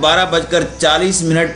12:40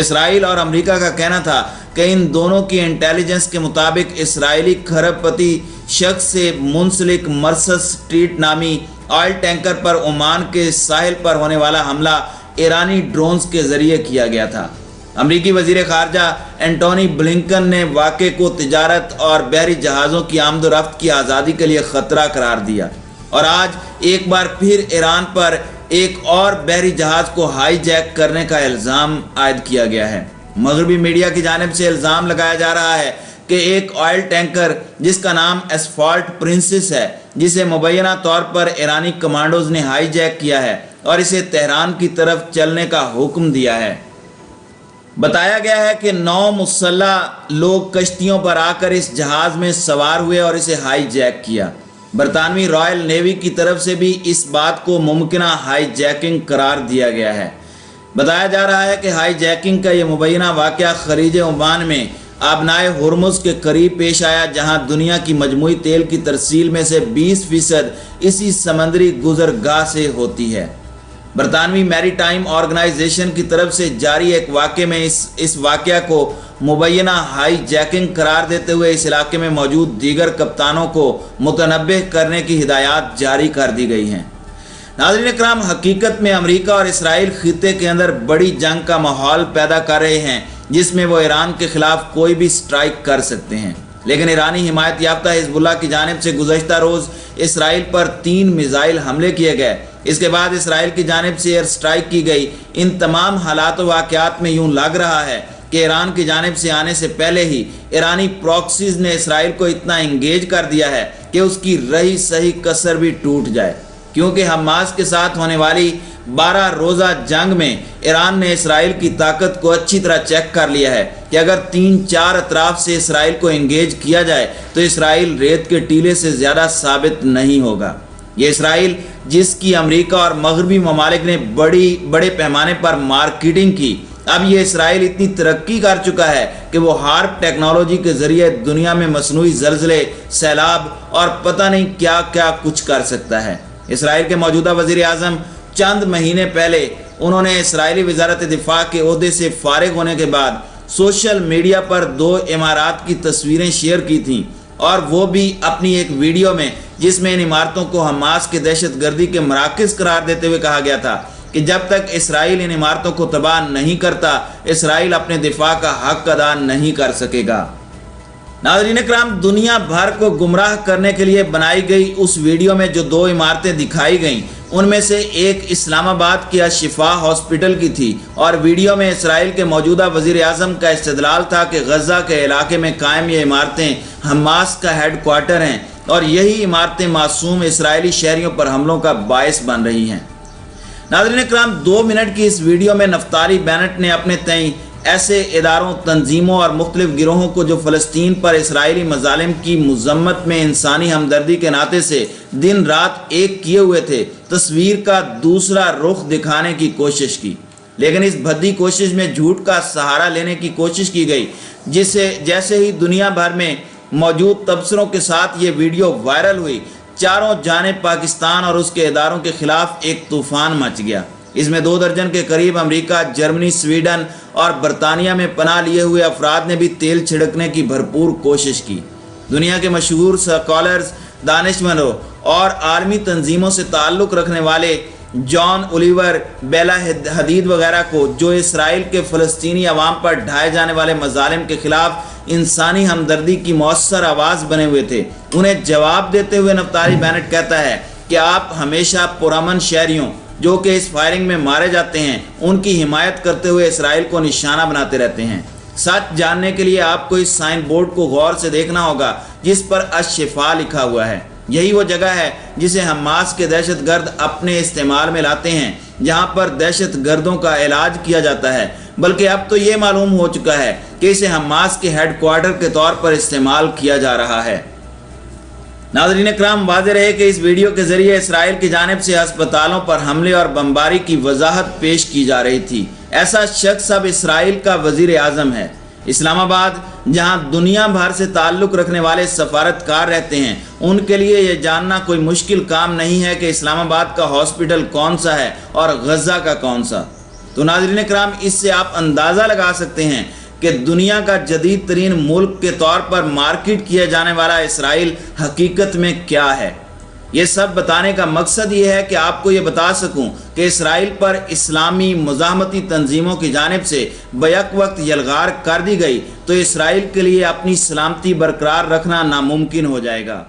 اسرائیل اور امریکہ کا کہنا تھا کہ ان دونوں کی انٹیلیجنس کے مطابق اسرائیلی کھرب پتی شخص سے منسلک مرسس اسٹریٹ نامی آئل ٹینکر پر عمان کے ساحل پر ہونے والا حملہ ایرانی ڈرونز کے ذریعے کیا گیا تھا۔ امریکی وزیر خارجہ اینٹونی بلنکن نے واقعے کو تجارت اور بحری جہازوں کی آمد و رفت کی آزادی کے لیے خطرہ قرار دیا، اور آج ایک بار پھر ایران پر ایک اور بحری جہاز کو ہائی جیک کرنے کا الزام عائد کیا گیا ہے۔ مغربی میڈیا کی جانب سے الزام لگایا جا رہا ہے کہ ایک آئل ٹینکر جس کا نام اسفالٹ پرنسس ہے، جسے مبینہ طور پر ایرانی کمانڈوز نے ہائی جیک کیا ہے اور اسے تہران کی طرف چلنے کا حکم دیا ہے۔ بتایا گیا ہے کہ 9 مسلح لوگ کشتیوں پر آ کر اس جہاز میں سوار ہوئے اور اسے ہائی جیک کیا۔ برطانوی رائل نیوی کی طرف سے بھی اس بات کو ممکنہ ہائی جیکنگ قرار دیا گیا ہے۔ بتایا جا رہا ہے کہ ہائی جیکنگ کا یہ مبینہ واقعہ خلیج عمان میں آبنائے ہرمز کے قریب پیش آیا، جہاں دنیا کی مجموعی تیل کی ترسیل میں سے 20% اسی سمندری گزرگاہ سے ہوتی ہے۔ برطانوی میری ٹائم آرگنائزیشن کی طرف سے جاری ایک واقعے میں اس واقعہ کو مبینہ ہائی جیکنگ قرار دیتے ہوئے اس علاقے میں موجود دیگر کپتانوں کو متنبہ کرنے کی ہدایات جاری کر دی گئی ہیں۔ ناظرین اکرام، حقیقت میں امریکہ اور اسرائیل خطے کے اندر بڑی جنگ کا ماحول پیدا کر رہے ہیں، جس میں وہ ایران کے خلاف کوئی بھی سٹرائک کر سکتے ہیں، لیکن ایرانی حمایت یافتہ حزب اللہ کی جانب سے گزشتہ روز اسرائیل پر 3 میزائل حملے کیے گئے۔ اس کے بعد اسرائیل کی جانب سے ایئر سٹرائک کی گئی۔ ان تمام حالات و واقعات میں یوں لگ رہا ہے کہ ایران کی جانب سے آنے سے پہلے ہی ایرانی پراکسیز نے اسرائیل کو اتنا انگیج کر دیا ہے کہ اس کی رہی صحیح کسر بھی ٹوٹ جائے، کیونکہ حماس کے ساتھ ہونے والی 12 روزہ جنگ میں ایران نے اسرائیل کی طاقت کو اچھی طرح چیک کر لیا ہے کہ اگر 3-4 اطراف سے اسرائیل کو انگیج کیا جائے تو اسرائیل ریت کے ٹیلے سے زیادہ ثابت نہیں ہوگا۔ یہ اسرائیل جس کی امریکہ اور مغربی ممالک نے بڑے پیمانے پر مارکیٹنگ کی، اب یہ اسرائیل اتنی ترقی کر چکا ہے کہ وہ ہارپ ٹیکنالوجی کے ذریعے دنیا میں مصنوعی زلزلے، سیلاب اور پتہ نہیں کیا کیا کچھ کر سکتا ہے۔ اسرائیل کے موجودہ وزیر اعظم چند مہینے پہلے انہوں نے اسرائیلی وزارت دفاع کے عہدے سے فارغ ہونے کے بعد سوشل میڈیا پر 2 عمارات کی تصویریں شیئر کی تھیں، اور وہ بھی اپنی ایک ویڈیو میں، جس میں ان عمارتوں کو حماس کے دہشت گردی کے مراکز قرار دیتے ہوئے کہا گیا تھا کہ جب تک اسرائیل ان عمارتوں کو تباہ نہیں کرتا، اسرائیل اپنے دفاع کا حق ادا نہیں کر سکے گا۔ ناظرین اکرام، دنیا بھر کو گمراہ کرنے کے لیے بنائی گئی اس ویڈیو میں جو 2 عمارتیں دکھائی گئیں، ان میں سے ایک اسلام آباد کی الشفا ہاسپٹل کی تھی، اور ویڈیو میں اسرائیل کے موجودہ وزیر اعظم کا استدلال تھا کہ غزہ کے علاقے میں قائم یہ عمارتیں حماس کا ہیڈ کوارٹر ہیں، اور یہی عمارتیں معصوم اسرائیلی شہریوں پر حملوں کا باعث بن رہی ہیں۔ ناظرین اکرام، 2 منٹ کی اس ویڈیو میں نفتالی بینٹ نے اپنے تئیں ایسے اداروں، تنظیموں اور مختلف گروہوں کو جو فلسطین پر اسرائیلی مظالم کی مذمت میں انسانی ہمدردی کے ناطے سے دن رات ایک کیے ہوئے تھے، تصویر کا دوسرا رخ دکھانے کی کوشش کی، لیکن اس بھدی کوشش میں جھوٹ کا سہارا لینے کی کوشش کی گئی، جیسے ہی دنیا بھر میں موجود تبصروں کے ساتھ یہ ویڈیو وائرل ہوئی، چاروں جانب پاکستان اور اس کے اداروں کے خلاف ایک طوفان مچ گیا۔ اس میں 2 درجن کے قریب امریکہ، جرمنی، سویڈن اور برطانیہ میں پناہ لیے ہوئے افراد نے بھی تیل چھڑکنے کی بھرپور کوشش کی۔ دنیا کے مشہور سکالرز، دانشمندوں اور عالمی تنظیموں سے تعلق رکھنے والے جان اولیور، بیلا حدید وغیرہ کو، جو اسرائیل کے فلسطینی عوام پر ڈھائے جانے والے مظالم کے خلاف انسانی ہمدردی کی مؤثر آواز بنے ہوئے تھے، انہیں جواب دیتے ہوئے نفتالی بینٹ کہتا ہے کہ آپ ہمیشہ پرامن شہریوں جو کہ اس فائرنگ میں مارے جاتے ہیں ان کی حمایت کرتے ہوئے اسرائیل کو نشانہ بناتے رہتے ہیں۔ سچ جاننے کے لیے آپ کو اس سائن بورڈ کو غور سے دیکھنا ہوگا جس پر الشفا لکھا ہوا ہے۔ یہی وہ جگہ ہے جسے حماس کے دہشت گرد اپنے استعمال میں لاتے ہیں، جہاں پر دہشت گردوں کا علاج کیا جاتا ہے، بلکہ اب تو یہ معلوم ہو چکا ہے کہ اسے حماس کے ہیڈ کوارٹر کے طور پر استعمال کیا جا رہا ہے۔ ناظرین اکرام، واضح رہے کہ اس ویڈیو کے ذریعے اسرائیل کی جانب سے ہسپتالوں پر حملے اور بمباری کی وضاحت پیش کی جا رہی تھی۔ ایسا شخص اب اسرائیل کا وزیر اعظم ہے۔ اسلام آباد، جہاں دنیا بھر سے تعلق رکھنے والے سفارتکار رہتے ہیں، ان کے لیے یہ جاننا کوئی مشکل کام نہیں ہے کہ اسلام آباد کا ہاسپٹل کون سا ہے اور غزہ کا کون سا۔ تو ناظرین اکرام، اس سے آپ اندازہ لگا سکتے ہیں کہ دنیا کا جدید ترین ملک کے طور پر مارکیٹ کیا جانے والا اسرائیل حقیقت میں کیا ہے۔ یہ سب بتانے کا مقصد یہ ہے کہ آپ کو یہ بتا سکوں کہ اسرائیل پر اسلامی مزاحمتی تنظیموں کی جانب سے بیک وقت یلغار کر دی گئی تو اسرائیل کے لیے اپنی سلامتی برقرار رکھنا ناممکن ہو جائے گا۔